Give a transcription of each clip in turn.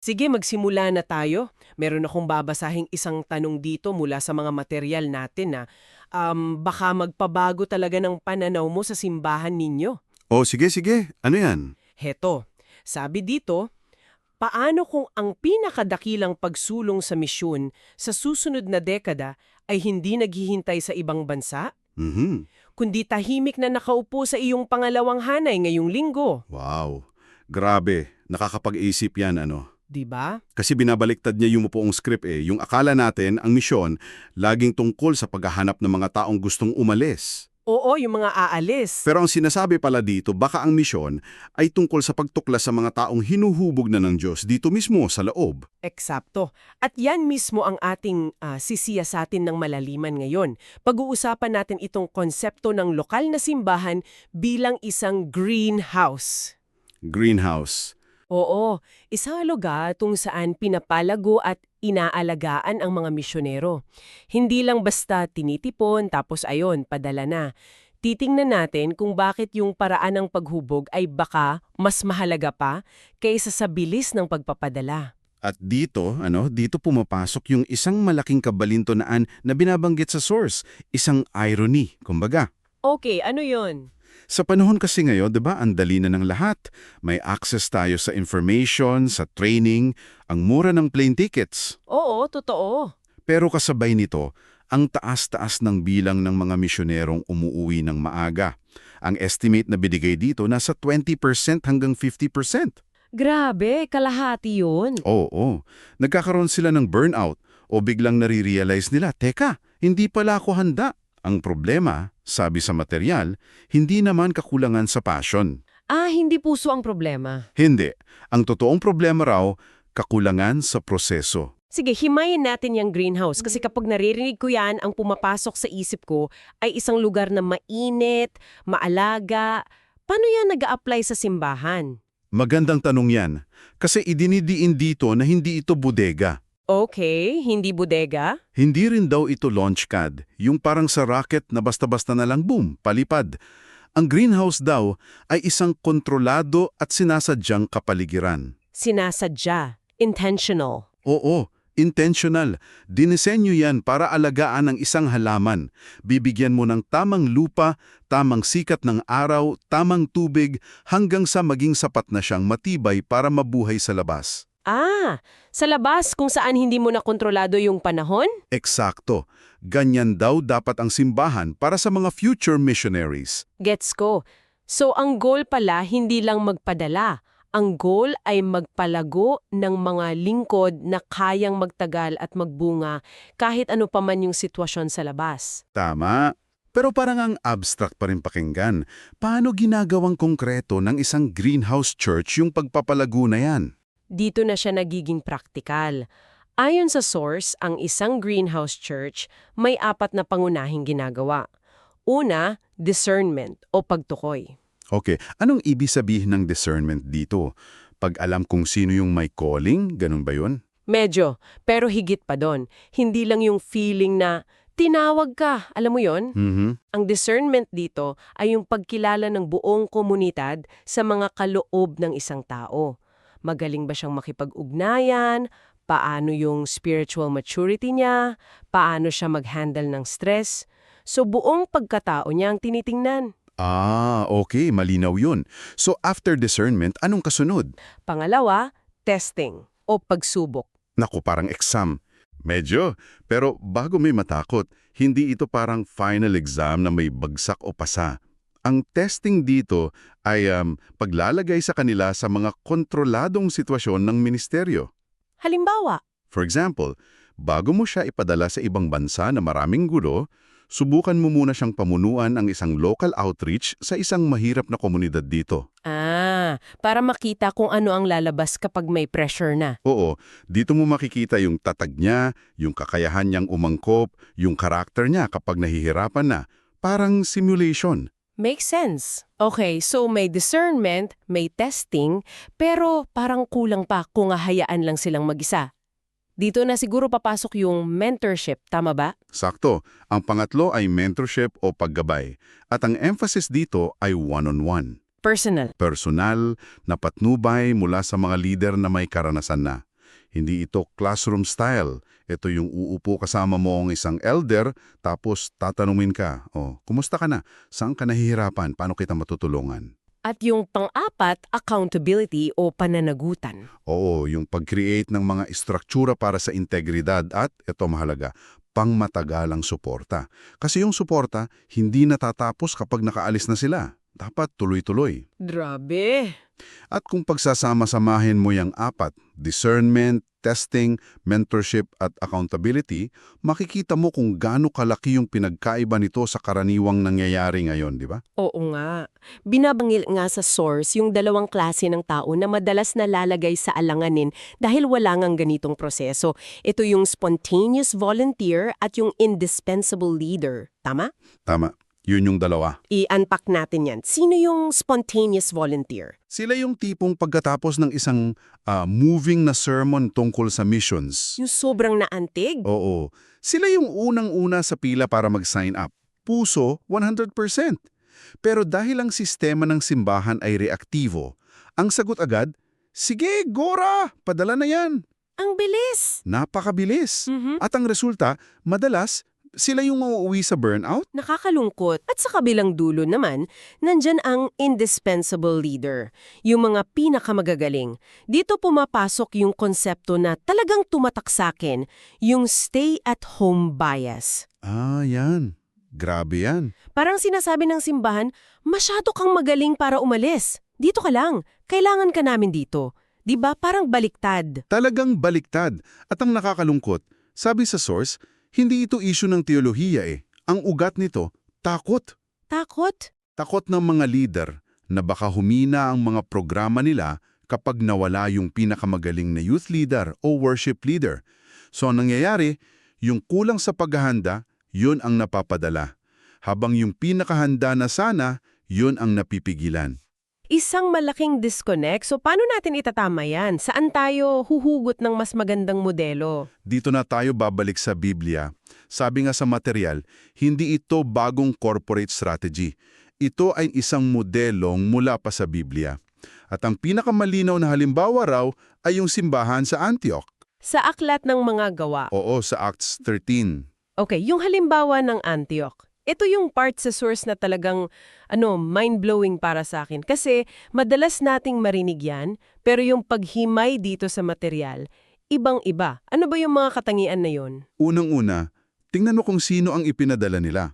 Sige, magsimula na tayo. Meron akong babasahing isang tanong dito mula sa mga material natin na baka magpabago talaga ng pananaw mo sa simbahan ninyo. O sige, ano yan? Heto, sabi dito, paano kung ang pinakadakilang pagsulong sa misyon sa susunod na dekada ay hindi naghihintay sa ibang bansa, Mhm. kundi tahimik na nakaupo sa iyong pangalawang hanay ngayong linggo? Wow. Grabe, nakakapag-isip yan ano. 'Di ba? Kasi binabaliktad niya yung poong script yung akala natin ang misyon laging tungkol sa paghahanap ng mga taong gustong umalis. Oo, yung mga aalis. Pero ang sinasabi pala dito, baka ang misyon ay tungkol sa pagtuklas sa mga taong hinuhubog na ng Diyos dito mismo sa loob. Eksakto. At yan mismo ang ating sisiyasatin ng malaliman ngayon. Pag-uusapan natin itong konsepto ng lokal na simbahan bilang isang greenhouse. Greenhouse. Oo, isang lugar kung saan pinapalago at inaalagaan ang mga misyonero. Hindi lang basta tinitipon tapos ayon, padala na. Titingnan natin kung bakit yung paraan ng paghubog ay baka mas mahalaga pa kaysa sa bilis ng pagpapadala. At dito pumapasok yung isang malaking kabalintonaan na binabanggit sa source, isang irony, kumbaga. Okay, ano yon? Sa panahon kasi ngayon, 'di ba, ang dali na ng lahat. May access tayo sa information, sa training, ang mura ng plane tickets. Oo, totoo. Pero kasabay nito, ang taas-taas ng bilang ng mga misyonerong umuuwi ng maaga. Ang estimate na binigay dito nasa 20% hanggang 50%. Grabe, kalahati yun. Oo, nagkakaroon sila ng burnout o biglang nare-realize nila, teka, hindi pala ako handa. Ang problema, sabi sa material, hindi naman kakulangan sa passion. Hindi puso ang problema. Hindi. Ang totoong problema raw, kakulangan sa proseso. Sige, himayin natin yung greenhouse kasi kapag naririnig ko yan, ang pumapasok sa isip ko ay isang lugar na mainit, maalaga. Paano yan nag-a-apply sa simbahan? Magandang tanong yan. Kasi idinidiin dito na hindi ito bodega. Okay, hindi bodega? Hindi rin daw ito launchpad, yung parang sa rocket na basta-basta na lang boom, palipad. Ang greenhouse daw ay isang kontrolado at sinasadyang kapaligiran. Sinasadya. Intentional. Oo, intentional. Dinisenyo yan para alagaan ang isang halaman. Bibigyan mo ng tamang lupa, tamang sikat ng araw, tamang tubig, hanggang sa maging sapat na siyang matibay para mabuhay sa labas. Sa labas kung saan hindi mo na kontrolado yung panahon? Eksakto. Ganyan daw dapat ang simbahan para sa mga future missionaries. Gets ko. So ang goal pala hindi lang magpadala. Ang goal ay magpalago ng mga lingkod na kayang magtagal at magbunga kahit ano pa man yung sitwasyon sa labas. Tama. Pero parang ang abstract pa rin pakinggan. Paano ginagawang konkreto ng isang greenhouse church yung pagpapalago na yan? Dito na siya nagiging praktikal. Ayon sa source, ang isang greenhouse church may 4 na pangunahing ginagawa. Una, discernment o pagtukoy. Okay, anong ibig sabihin ng discernment dito? Pag alam kung sino yung may calling, ganun ba yun? Medyo, pero higit pa doon. Hindi lang yung feeling na tinawag ka, alam mo yon? Ang discernment dito ay yung pagkilala ng buong komunidad sa mga kaloob ng isang tao. Magaling ba siyang makipag-ugnayan? Paano yung spiritual maturity niya? Paano siya mag-handle ng stress? So buong pagkatao niya ang tinitingnan. Okay, malinaw yun. So after discernment, anong kasunod? Pangalawa, testing o pagsubok. Naku, parang exam. Medyo, pero bago may matakot, hindi ito parang final exam na may bagsak o pasa. Ang testing dito ay paglalagay sa kanila sa mga kontroladong sitwasyon ng ministeryo. Halimbawa, For example, bago mo siya ipadala sa ibang bansa na maraming gulo, subukan mo muna siyang pamunuan ang isang local outreach sa isang mahirap na komunidad dito. para makita kung ano ang lalabas kapag may pressure na. Oo, dito mo makikita yung tatag niya, yung kakayahan niyang umangkop, yung karakter niya kapag nahihirapan na. Parang simulation. Makes sense. Okay, so may discernment, may testing, pero parang kulang pa kung hahayaan lang silang mag-isa. Dito na siguro papasok yung mentorship, tama ba? Sakto, ang pangatlo ay mentorship o paggabay. At ang emphasis dito ay one-on-one. Personal. Personal na patnubay mula sa mga leader na may karanasan na. Hindi ito classroom style. Ito yung uupo kasama mo ang isang elder, tapos tatanungin ka, kumusta ka na? Saan ka nahihirapan? Paano kita matutulungan? At yung pang-apat, accountability o pananagutan. Oo, yung pag-create ng mga istruktura para sa integridad at, ito mahalaga, pangmatagalang suporta. Kasi yung suporta, hindi natatapos kapag nakaalis na sila. Dapat tuloy-tuloy. Grabe! At kung pagsasama-samahin mo yung apat, discernment, testing, mentorship at accountability, makikita mo kung gaano kalaki yung pinagkaiba nito sa karaniwang nangyayari ngayon, di ba? Oo nga. Binabangil nga sa source yung dalawang klase ng tao na madalas nalalagay sa alanganin dahil wala ngang ganitong proseso. Ito yung spontaneous volunteer at yung indispensable leader. Tama? Tama. Yun yung dalawa. I-unpack natin yan. Sino yung spontaneous volunteer? Sila yung tipong pagkatapos ng isang moving na sermon tungkol sa missions. Yung sobrang naantig? Oo. Sila yung unang-una sa pila para mag-sign up. Puso, 100%. Pero dahil ang sistema ng simbahan ay reaktibo, ang sagot agad, sige, Gora! Padala na yan! Ang bilis! Napakabilis. Mhm. At ang resulta, madalas, sila yung mauuwi sa burnout? Nakakalungkot. At sa kabilang dulo naman, nandyan ang indispensable leader, yung mga pinakamagagaling. Dito pumapasok yung konsepto na talagang tumatak sa akin, yung stay-at-home bias. Yan. Grabe yan. Parang sinasabi ng simbahan, masyado kang magaling para umalis. Dito ka lang. Kailangan ka namin dito. 'Di ba? Parang baliktad. Talagang baliktad. At ang nakakalungkot, sabi sa source, hindi ito issue ng teolohiya eh. Ang ugat nito, takot. Takot? Takot ng mga leader na baka humina ang mga programa nila kapag nawala yung pinakamagaling na youth leader o worship leader. So ang nangyayari, yung kulang sa paghahanda, yun ang napapadala. Habang yung pinakahanda na sana, yun ang napipigilan. Isang malaking disconnect. So paano natin itatama yan? Saan tayo huhugot ng mas magandang modelo? Dito na tayo babalik sa Biblia. Sabi nga sa material, hindi ito bagong corporate strategy. Ito ay isang modelong mula pa sa Biblia. At ang pinakamalinaw na halimbawa raw ay yung simbahan sa Antioch. Sa aklat ng mga gawa. Oo, sa Acts 13. Okay, yung halimbawa ng Antioch. Ito yung part sa source na talagang mind-blowing para sa akin. Kasi madalas nating marinig yan, pero yung paghimay dito sa material, ibang-iba. Ano ba yung mga katangian na yon? Unang-una, tingnan mo kung sino ang ipinadala nila.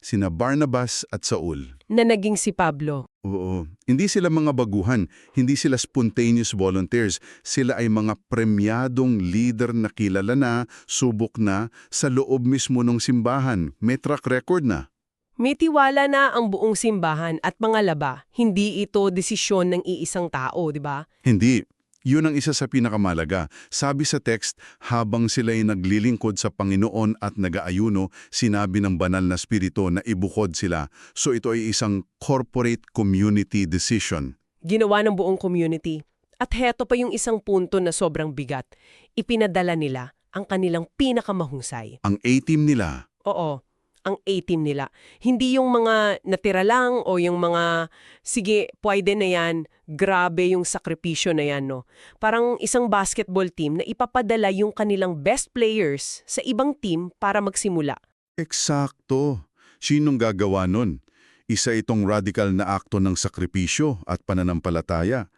Sina Barnabas at Saul. Na naging si Pablo. Oo, hindi sila mga baguhan, hindi sila spontaneous volunteers. Sila ay mga premyadong leader na kilala na, subok na, sa loob mismo ng simbahan. May track record na. May tiwala na ang buong simbahan at mga laba. Hindi ito desisyon ng iisang tao, di ba? Hindi. Yun ang isa sa pinakamalaga. Sabi sa text, habang sila'y naglilingkod sa Panginoon at nag-aayuno, sinabi ng banal na spirito na ibukod sila. So ito ay isang corporate community decision. Ginawa ng buong community. At heto pa yung isang punto na sobrang bigat. Ipinadala nila ang kanilang pinakamahusay. Ang A-team nila. Oo, ang A-team nila. Hindi yung mga natira lang o yung mga, sige, pwede na yan, grabe yung sakripisyo na yan, no? Parang isang basketball team na ipapadala yung kanilang best players sa ibang team para magsimula. Eksakto. Sinong gagawa nun? Isa itong radical na akto ng sakripisyo at pananampalataya.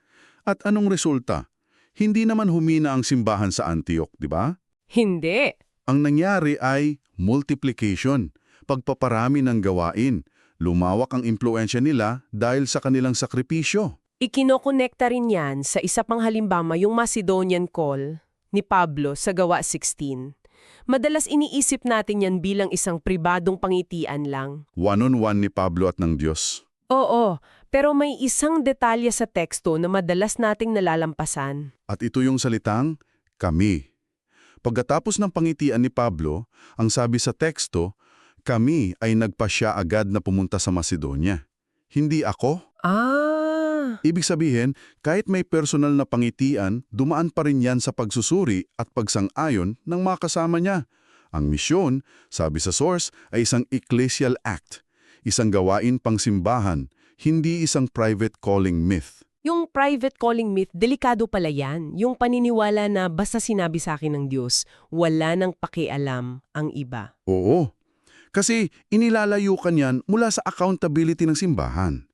At anong resulta? Hindi naman humina ang simbahan sa Antioch, di ba? Hindi. Ang nangyari ay multiplication, pagpaparami ng gawain. Lumawak ang impluensya nila dahil sa kanilang sakripisyo. Ikinokonekta rin yan sa isa pang halimbawa yung Macedonian call ni Pablo sa Gawa 16. Madalas iniisip natin yan bilang isang pribadong pangitian lang. One-on-one ni Pablo at ng Diyos. Oo, pero may isang detalye sa teksto na madalas nating nalalampasan. At ito yung salitang, kami. Pagkatapos ng pangitian ni Pablo, ang sabi sa teksto, kami ay nagpasya agad na pumunta sa Macedonia. Hindi ako. Ibig sabihin, kahit may personal na pangitian, dumaan pa rin yan sa pagsusuri at pagsang-ayon ng mga kasama niya. Ang misyon, sabi sa source, ay isang ecclesial act, isang gawain pang simbahan, hindi isang private calling myth. Yung private calling myth, delikado pala yan. Yung paniniwala na basta sinabi sa akin ng Diyos, wala nang pakialam ang iba. Oo. Kasi inilalayo ka niyan mula sa accountability ng simbahan.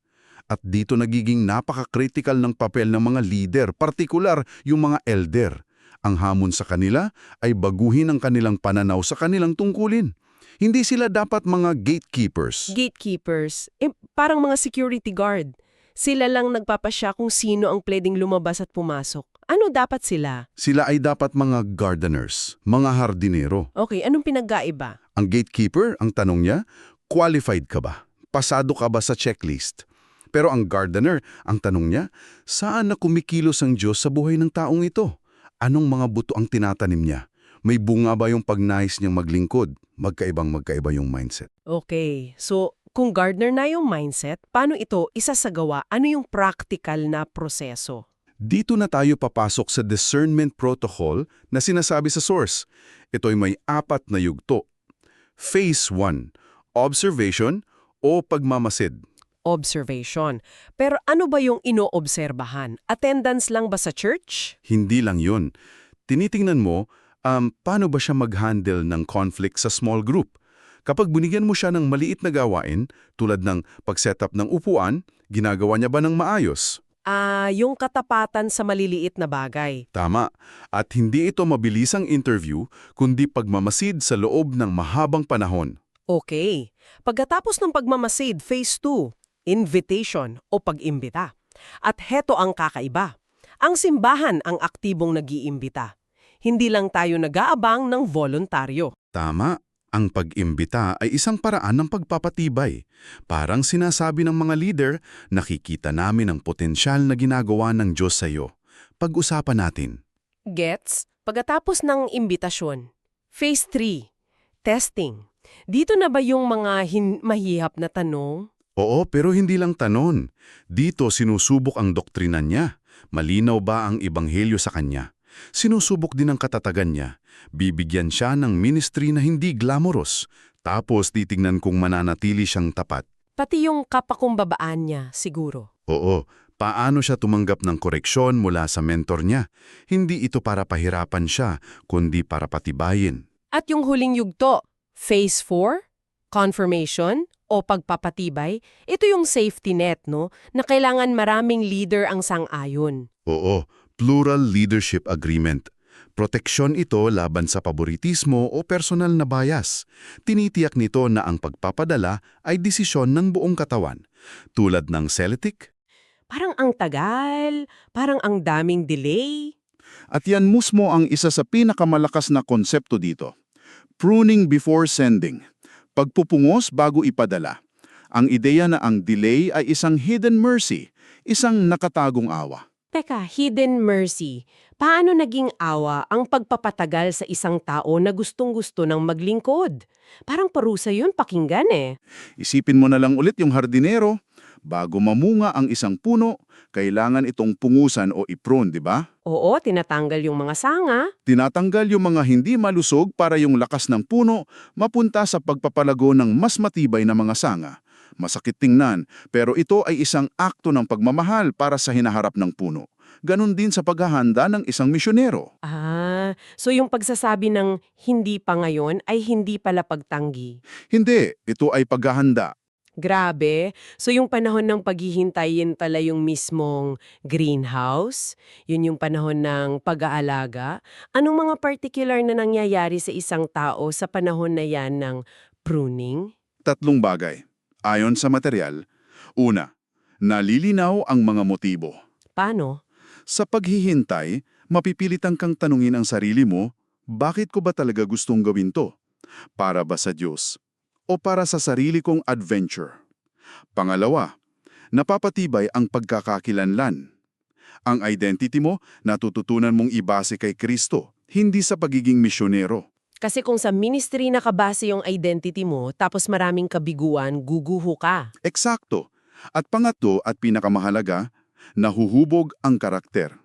At dito nagiging napaka-critical ng papel ng mga leader, partikular yung mga elder. Ang hamon sa kanila ay baguhin ang kanilang pananaw sa kanilang tungkulin. Hindi sila dapat mga gatekeepers. Gatekeepers, parang mga security guard. Sila lang nagpapasya kung sino ang pwedeng lumabas at pumasok. Ano dapat sila? Sila ay dapat mga gardeners, mga hardinero. Okay, anong pinagkaiba? Ang gatekeeper, ang tanong niya, qualified ka ba? Pasado ka ba sa checklist? Pero ang gardener, ang tanong niya, saan na kumikilos ang Diyos sa buhay ng taong ito? Anong mga buto ang tinatanim niya? May bunga ba yung pagnais niyang maglingkod? Magkaiba yung mindset. Okay, so kung gardener na yung mindset, paano ito isasagawa? Ano yung practical na proseso? Dito na tayo papasok sa discernment protocol na sinasabi sa source. Ito'y may 4 na yugto. Phase 1, observation o pagmamasid. Observation. Pero ano ba yung inoobserbahan? Attendance lang ba sa church? Hindi lang yun. Tinitingnan mo, paano ba siya mag-handle ng conflict sa small group? Kapag binigyan mo siya ng maliit na gawain, tulad ng pag-setup ng upuan, ginagawa niya ba ng maayos? Yung katapatan sa maliliit na bagay. Tama. At hindi ito mabilisang interview, kundi pagmamasid sa loob ng mahabang panahon. Okay. Pagkatapos ng pagmamasid, phase 2, invitation o pag-imbita. At heto ang kakaiba. Ang simbahan ang aktibong nag-iimbita. Hindi lang tayo nag-aabang ng voluntaryo. Tama. Ang pag-imbita ay isang paraan ng pagpapatibay. Parang sinasabi ng mga leader, nakikita namin ang potensyal na ginagawa ng Diyos sa iyo. Pag-usapan natin. Gets? Pagkatapos ng imbitasyon. Phase 3, testing. Dito na ba yung mga mahihap na tanong? Oo, pero hindi lang tanon. Dito sinusubok ang doktrina niya. Malinaw ba ang ebanghelyo sa kanya? Sinusubok din ang katatagan niya. Bibigyan siya ng ministry na hindi glamorous. Tapos titingnan kung mananatili siyang tapat. Pati yung kapakumbabaan niya, siguro. Oo, paano siya tumanggap ng koreksyon mula sa mentor niya? Hindi ito para pahirapan siya, kundi para patibayin. At yung huling yugto, phase 4, confirmation o pagpapatibay, ito yung safety net, no? Na kailangan maraming leader ang sang-ayon. Oo, plural leadership agreement. Proteksyon ito laban sa paboritismo o personal na bias. Tinitiyak nito na ang pagpapadala ay desisyon ng buong katawan. Tulad ng Celitic. Parang ang tagal, parang ang daming delay. At yan mismo ang isa sa pinakamalakas na konsepto dito. Pruning before sending. Pagpupungos bago ipadala. Ang ideya na ang delay ay isang hidden mercy, isang nakatagong awa. Teka, hidden mercy. Paano naging awa ang pagpapatagal sa isang tao na gustong-gusto ng maglingkod? Parang parusa yun pakinggan eh. Isipin mo na lang ulit yung hardinero. Bago mamunga ang isang puno, kailangan itong pungusan o iprune, di ba? Oo, tinatanggal yung mga sanga. Tinatanggal yung mga hindi malusog para yung lakas ng puno mapunta sa pagpapalago ng mas matibay na mga sanga. Masakit tingnan, pero ito ay isang akto ng pagmamahal para sa hinaharap ng puno. Ganon din sa paghahanda ng isang misyonero. So yung pagsasabi ng hindi pa ngayon ay hindi pala pagtanggi. Hindi, ito ay paghahanda. Grabe. So yung panahon ng paghihintayin pala yung mismong greenhouse? Yun yung panahon ng pag-aalaga? Anong mga particular na nangyayari sa isang tao sa panahon na yan ng pruning? 3 bagay. Ayon sa material, una, nalilinaw ang mga motibo. Paano? Sa paghihintay, mapipilitan kang tanungin ang sarili mo, bakit ko ba talaga gustong gawin to? Para ba sa Diyos? O para sa sarili kong adventure? Pangalawa, napapatibay ang pagkakakilanlan. Ang identity mo natututunan mong ibase kay Kristo, hindi sa pagiging misyonero. Kasi kung sa ministry nakabase yung identity mo, tapos maraming kabiguan, guguho ka. Eksakto. At pangatlo at pinakamahalaga, nahuhubog ang karakter.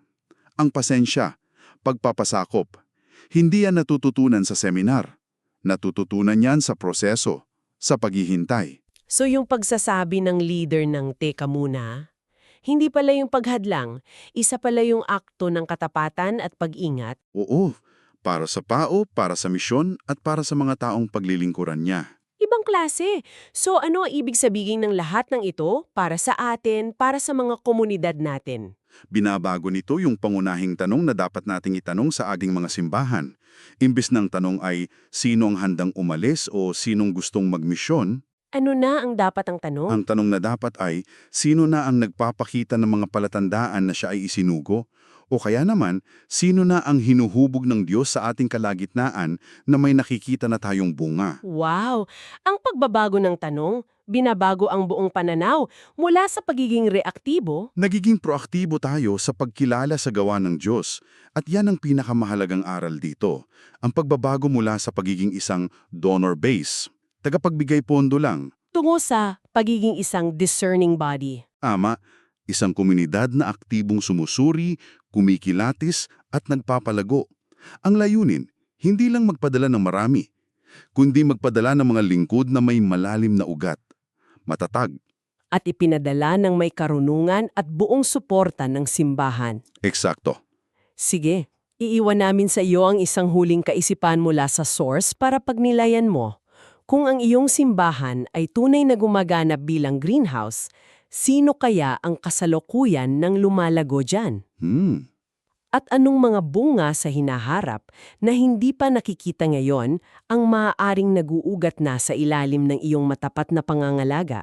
Ang pasensya, pagpapasakop. Hindi yan natututunan sa seminar. Natututunan yan sa proseso, sa paghihintay. So yung pagsasabi ng leader ng teka muna, Hindi pala yung paghadlang, isa pala yung akto ng katapatan at pag-ingat. Oo, para sa PAO, para sa misyon, at para sa mga taong paglilingkuran niya. Ibang klase. So ano ang ibig sabihin ng lahat ng ito para sa atin, para sa mga komunidad natin? Binabago nito yung pangunahing tanong na dapat nating itanong sa ating mga simbahan. Imbis ng tanong ay, sino ang handang umalis o sinong gustong magmisyon? Ano na ang dapat ang tanong? Ang tanong na dapat ay, sino na ang nagpapakita ng mga palatandaan na siya ay isinugo? O kaya naman, sino na ang hinuhubog ng Diyos sa ating kalagitnaan na may nakikita na tayong bunga? Wow! Ang pagbabago ng tanong, binabago ang buong pananaw mula sa pagiging reaktibo. Nagiging proaktibo tayo sa pagkilala sa gawa ng Diyos. At yan ang pinakamahalagang aral dito. Ang pagbabago mula sa pagiging isang donor base, tagapagbigay pondo lang, Tungo sa pagiging isang discerning body. ama, isang komunidad na aktibong sumusuri, kumikilatis at nagpapalago. Ang layunin, hindi lang magpadala ng marami, kundi magpadala ng mga lingkod na may malalim na ugat, matatag. At ipinadala ng may karunungan at buong suporta ng simbahan. Eksakto. Sige, iiwan namin sa iyo ang isang huling kaisipan mula sa source para pagnilayan mo. Kung ang iyong simbahan ay tunay na gumagana bilang greenhouse, sino kaya ang kasalukuyan ng lumalago dyan? At anong mga bunga sa hinaharap na hindi pa nakikita ngayon ang maaaring naguugat na sa ilalim ng iyong matapat na pangangalaga?